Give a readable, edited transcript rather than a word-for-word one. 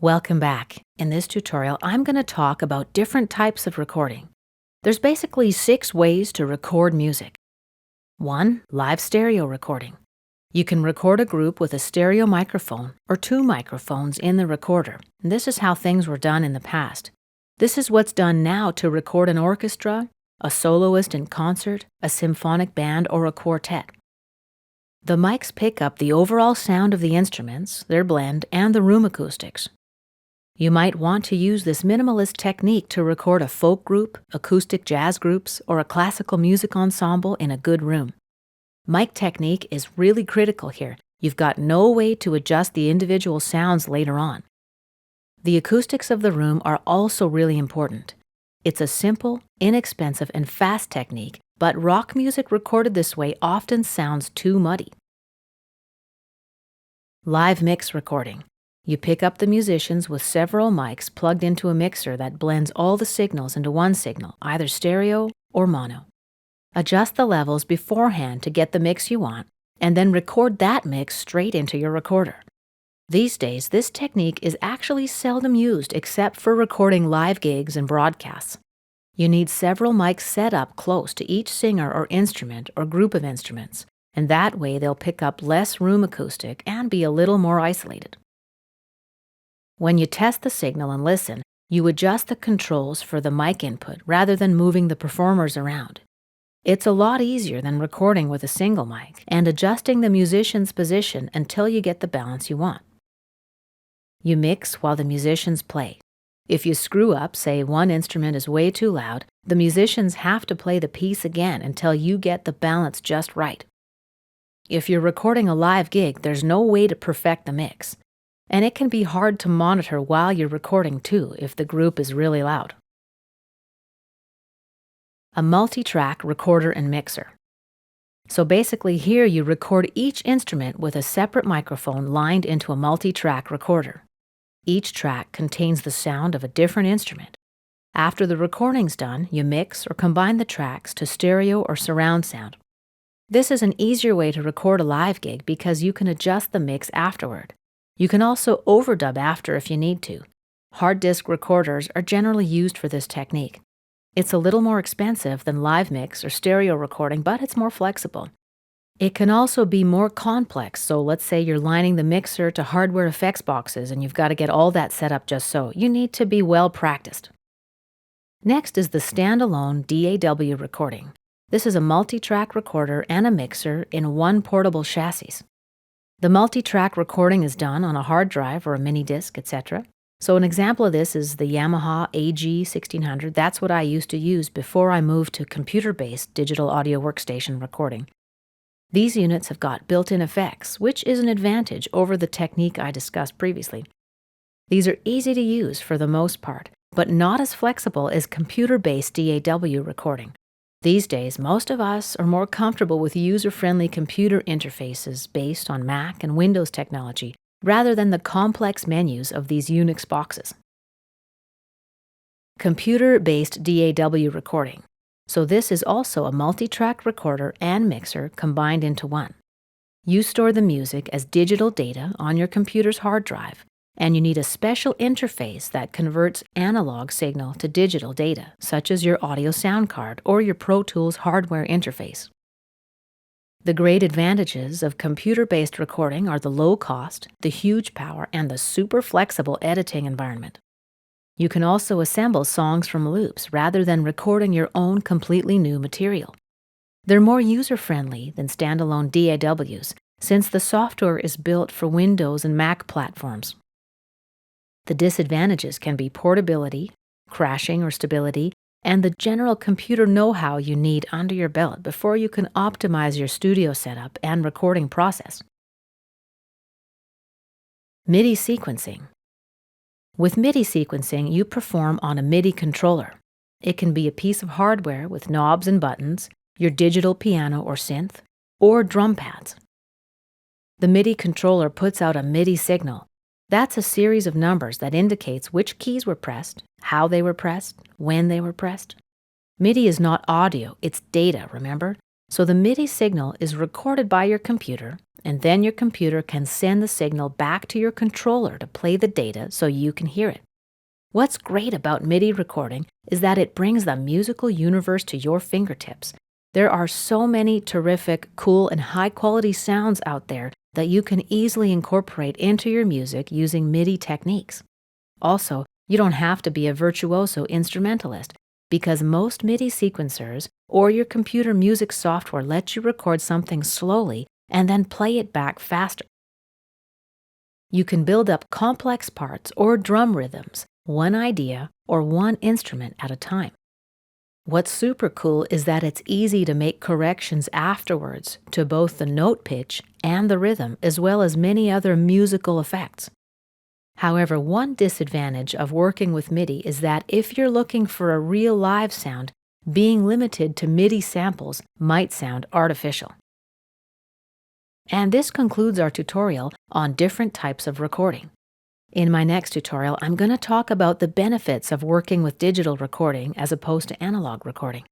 Welcome back. In this tutorial, I'm going to talk about different types of recording. There's basically 6 ways to record music. 1. Live stereo recording. You can record a group with a stereo microphone or 2 microphones in the recorder. This is how things were done in the past. This is what's done now to record an orchestra, a soloist in concert, a symphonic band, or a quartet. The mics pick up the overall sound of the instruments, their blend, and the room acoustics. You might want to use this minimalist technique to record a folk group, acoustic jazz groups, or a classical music ensemble in a good room. Mic technique is really critical here. You've got no way to adjust the individual sounds later on. The acoustics of the room are also really important. It's a simple, inexpensive, and fast technique, but rock music recorded this way often sounds too muddy. Live mix recording. You pick up the musicians with several mics plugged into a mixer that blends all the signals into one signal, either stereo or mono. Adjust the levels beforehand to get the mix you want, and then record that mix straight into your recorder. These days, this technique is actually seldom used except for recording live gigs and broadcasts. You need several mics set up close to each singer or instrument or group of instruments, and that way they'll pick up less room acoustic and be a little more isolated. When you test the signal and listen, you adjust the controls for the mic input rather than moving the performers around. It's a lot easier than recording with a single mic and adjusting the musician's position until you get the balance you want. You mix while the musicians play. If you screw up, say one instrument is way too loud, the musicians have to play the piece again until you get the balance just right. If you're recording a live gig, there's no way to perfect the mix. And it can be hard to monitor while you're recording too if the group is really loud. A multi-track recorder and mixer. So basically here you record each instrument with a separate microphone lined into a multi-track recorder. Each track contains the sound of a different instrument. After the recording's done, you mix or combine the tracks to stereo or surround sound. This is an easier way to record a live gig because you can adjust the mix afterward. You can also overdub after if you need to. Hard disk recorders are generally used for this technique. It's a little more expensive than live mix or stereo recording, but it's more flexible. It can also be more complex, so let's say you're lining the mixer to hardware effects boxes and you've got to get all that set up just so. You need to be well practiced. Next is the standalone DAW recording. This is a multi-track recorder and a mixer in one portable chassis. The multi-track recording is done on a hard drive or a mini disc, etc. So an example of this is the Yamaha AG1600. That's what I used to use before I moved to computer-based digital audio workstation recording. These units have got built-in effects, which is an advantage over the technique I discussed previously. These are easy to use for the most part, but not as flexible as computer-based DAW recording. These days, most of us are more comfortable with user-friendly computer interfaces based on Mac and Windows technology, rather than the complex menus of these Unix boxes. Computer-based DAW recording. So this is also a multi-track recorder and mixer combined into one. You store the music as digital data on your computer's hard drive, and you need a special interface that converts analog signal to digital data, such as your audio sound card or your Pro Tools hardware interface. The great advantages of computer-based recording are the low cost, the huge power, and the super flexible editing environment. You can also assemble songs from loops rather than recording your own completely new material. They're more user-friendly than standalone DAWs, since the software is built for Windows and Mac platforms. The disadvantages can be portability, crashing or stability, and the general computer know-how you need under your belt before you can optimize your studio setup and recording process. MIDI sequencing. With MIDI sequencing, you perform on a MIDI controller. It can be a piece of hardware with knobs and buttons, your digital piano or synth, or drum pads. The MIDI controller puts out a MIDI signal. That's a series of numbers that indicates which keys were pressed, how they were pressed, when they were pressed. MIDI is not audio, it's data, remember? So the MIDI signal is recorded by your computer and then your computer can send the signal back to your controller to play the data so you can hear it. What's great about MIDI recording is that it brings the musical universe to your fingertips. There are so many terrific, cool, and high-quality sounds out there that you can easily incorporate into your music using MIDI techniques. Also, you don't have to be a virtuoso instrumentalist, because most MIDI sequencers or your computer music software lets you record something slowly and then play it back faster. You can build up complex parts or drum rhythms, one idea or one instrument at a time. What's super cool is that it's easy to make corrections afterwards to both the note pitch and the rhythm, as well as many other musical effects. However, one disadvantage of working with MIDI is that if you're looking for a real live sound, being limited to MIDI samples might sound artificial. And this concludes our tutorial on different types of recording. In my next tutorial, I'm going to talk about the benefits of working with digital recording as opposed to analog recording.